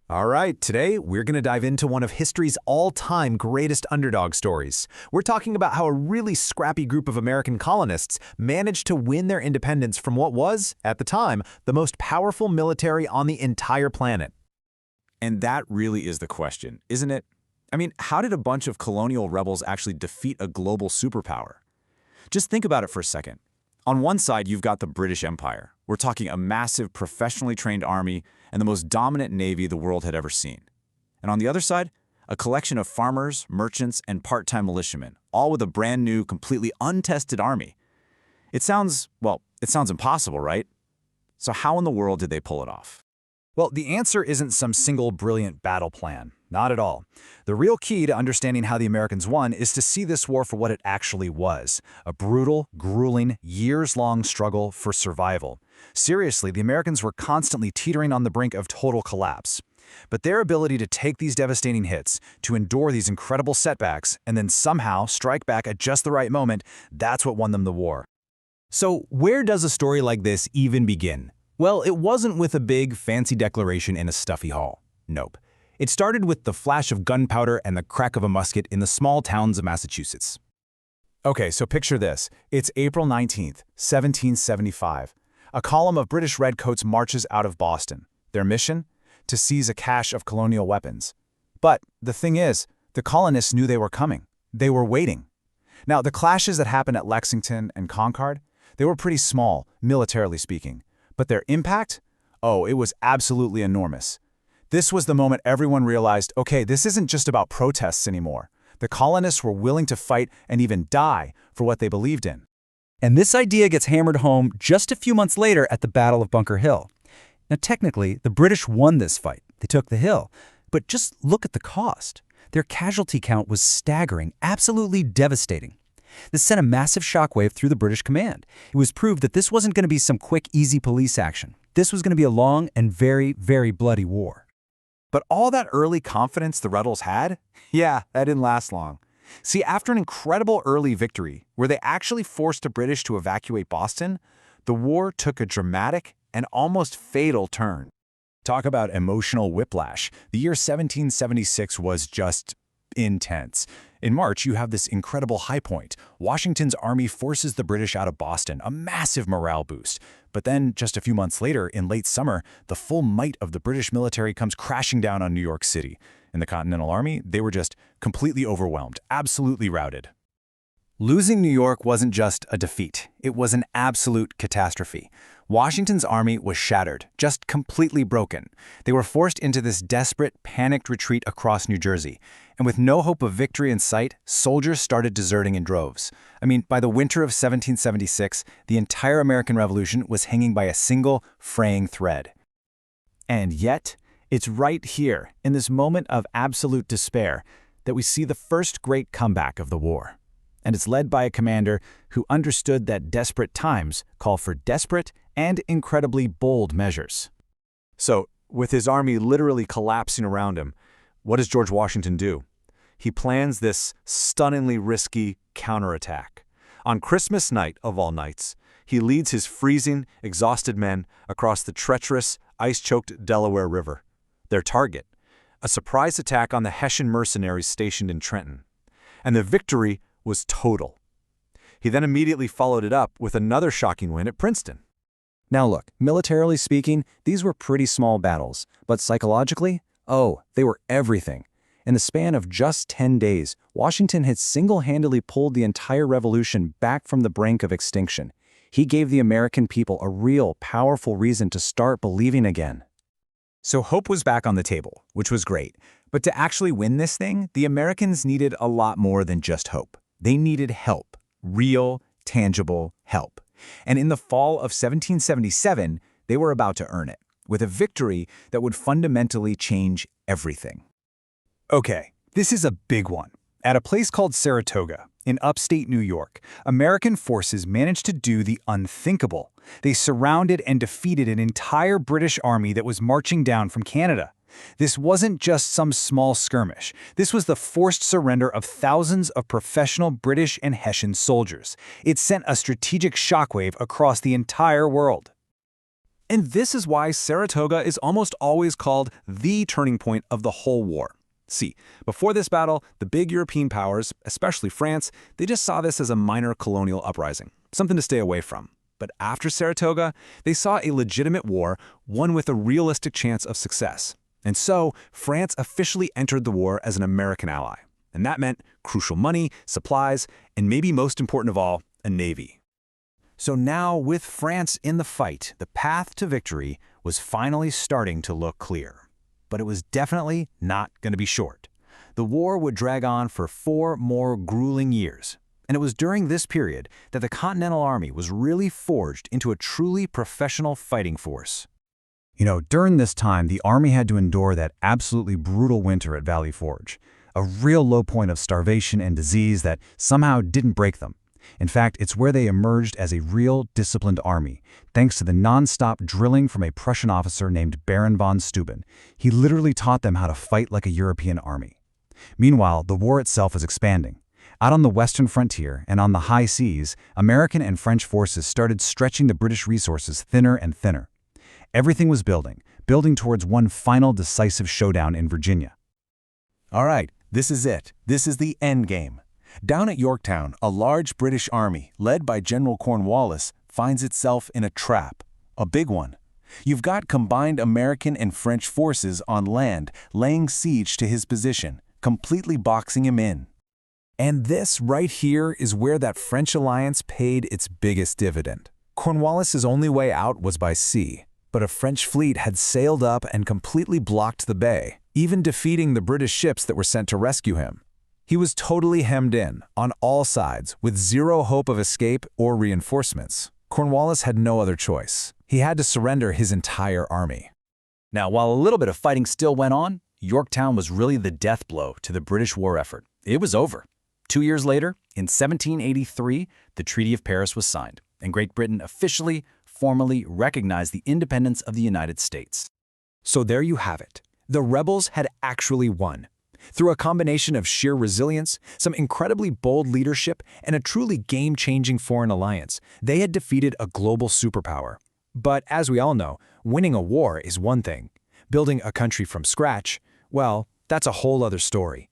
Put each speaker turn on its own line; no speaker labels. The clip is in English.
All right, today we're going to dive into one of history's all-time greatest underdog stories. We're talking about how a really scrappy group of American colonists managed to win their independence from what was, at the time, the most powerful military on the entire planet.
And that really is the question, isn't it? I mean, how did a bunch of colonial rebels actually defeat a global superpower? Just think about it for a second. On one side, you've got the British Empire. We're talking a massive, professionally trained army and the most dominant navy the world had ever seen. And on the other side, a collection of farmers, merchants, and part-time militiamen, all with a brand new, completely untested army. It sounds impossible, right? So how in the world did they pull it off?
Well, the answer isn't some single brilliant battle plan. Not at all. The real key to understanding how the Americans won is to see this war for what it actually was, a brutal, grueling, years-long struggle for survival. Seriously, the Americans were constantly teetering on the brink of total collapse. But their ability to take these devastating hits, to endure these incredible setbacks, and then somehow strike back at just the right moment, that's what won them the war. So where does a story like this even begin? Well, it wasn't with a big, fancy declaration in a stuffy hall. Nope. It started with the flash of gunpowder and the crack of a musket in the small towns of Massachusetts. Okay, so picture this. It's April 19th, 1775. A column of British redcoats marches out of Boston. Their mission? To seize a cache of colonial weapons. But the thing is, the colonists knew they were coming. They were waiting. Now, the clashes that happened at Lexington and Concord, they were pretty small, militarily speaking. But their impact? Oh, it was absolutely enormous. This was the moment everyone realized, okay, this isn't just about protests anymore. The colonists were willing to fight and even die for what they believed in.
And this idea gets hammered home just a few months later at the Battle of Bunker Hill. Now, technically, the British won this fight. They took the hill. But just look at the cost. Their casualty count was staggering, absolutely devastating. This sent a massive shockwave through the British command. It was proved that this wasn't going to be some quick, easy police action. This was going to be a long and very, very bloody war.
But all that early confidence the rebels had? Yeah, that didn't last long. See, after an incredible early victory, where they actually forced the British to evacuate Boston, the war took a dramatic and almost fatal turn. Talk about emotional whiplash. The year 1776 was just intense. In March, you have this incredible high point. Washington's army forces the British out of Boston, a massive morale boost. But then, just a few months later, in late summer, the full might of the British military comes crashing down on New York City. In the Continental Army, they were just completely overwhelmed, absolutely routed. Losing New York wasn't just a defeat. It was an absolute catastrophe. Washington's army was shattered, just completely broken. They were forced into this desperate, panicked retreat across New Jersey. And with no hope of victory in sight, soldiers started deserting in droves. I mean, by the winter of 1776, the entire American Revolution was hanging by a single, fraying thread. And yet, it's right here, in this moment of absolute despair, that we see the first great comeback of the war. And it's led by a commander who understood that desperate times call for desperate and incredibly bold measures. So, with his army literally collapsing around him, what does George Washington do? He plans this stunningly risky counterattack. On Christmas night, of all nights, he leads his freezing, exhausted men across the treacherous, ice-choked Delaware River. Their target, a surprise attack on the Hessian mercenaries stationed in Trenton. And the victory was total. He then immediately followed it up with another shocking win at Princeton. Now look, militarily speaking, these were pretty small battles, but psychologically, oh, they were everything. In the span of just 10 days, Washington had single-handedly pulled the entire revolution back from the brink of extinction. He gave the American people a real, powerful reason to start believing again. So hope was back on the table, which was great. But to actually win this thing, the Americans needed a lot more than just hope. They needed help, real, tangible help. And in the fall of 1777, they were about to earn it, with a victory that would fundamentally change everything. Okay, this is a big one. At a place called Saratoga, in upstate New York, American forces managed to do the unthinkable. They surrounded and defeated an entire British army that was marching down from Canada. This wasn't just some small skirmish. This was the forced surrender of thousands of professional British and Hessian soldiers. It sent a strategic shockwave across the entire world. And this is why Saratoga is almost always called the turning point of the whole war. See, before this battle, the big European powers, especially France, they just saw this as a minor colonial uprising, something to stay away from. But after Saratoga, they saw a legitimate war, one with a realistic chance of success. And so, France officially entered the war as an American ally. And that meant crucial money, supplies, and maybe most important of all, a navy.
So now, with France in the fight, the path to victory was finally starting to look clear. But it was definitely not going to be short. The war would drag on for 4 more grueling years. And it was during this period that the Continental Army was really forged into a truly professional fighting force. During this time, the Army had to endure that absolutely brutal winter at Valley Forge, a real low point of starvation and disease that somehow didn't break them. In fact, it's where they emerged as a real disciplined army, thanks to the non-stop drilling from a Prussian officer named Baron von Steuben. He literally taught them how to fight like a European army. Meanwhile, the war itself was expanding. Out on the western frontier and on the high seas, American and French forces started stretching the British resources thinner and thinner. Everything was building towards one final decisive showdown in Virginia.
All right, this is it. This is the end game. Down at Yorktown, a large British army, led by General Cornwallis, finds itself in a trap. A big one. You've got combined American and French forces on land laying siege to his position, completely boxing him in.
And this right here is where that French alliance paid its biggest dividend. Cornwallis's only way out was by sea, but a French fleet had sailed up and completely blocked the bay, even defeating the British ships that were sent to rescue him. He was totally hemmed in, on all sides, with zero hope of escape or reinforcements. Cornwallis had no other choice. He had to surrender his entire army.
Now, while a little bit of fighting still went on, Yorktown was really the death blow to the British war effort. It was over. 2 years later, in 1783, the Treaty of Paris was signed, and Great Britain officially, formally recognized the independence of the United States.
So there you have it. The rebels had actually won. Through a combination of sheer resilience, some incredibly bold leadership, and a truly game-changing foreign alliance, they had defeated a global superpower. But as we all know, winning a war is one thing. Building a country from scratch, well, that's a whole other story.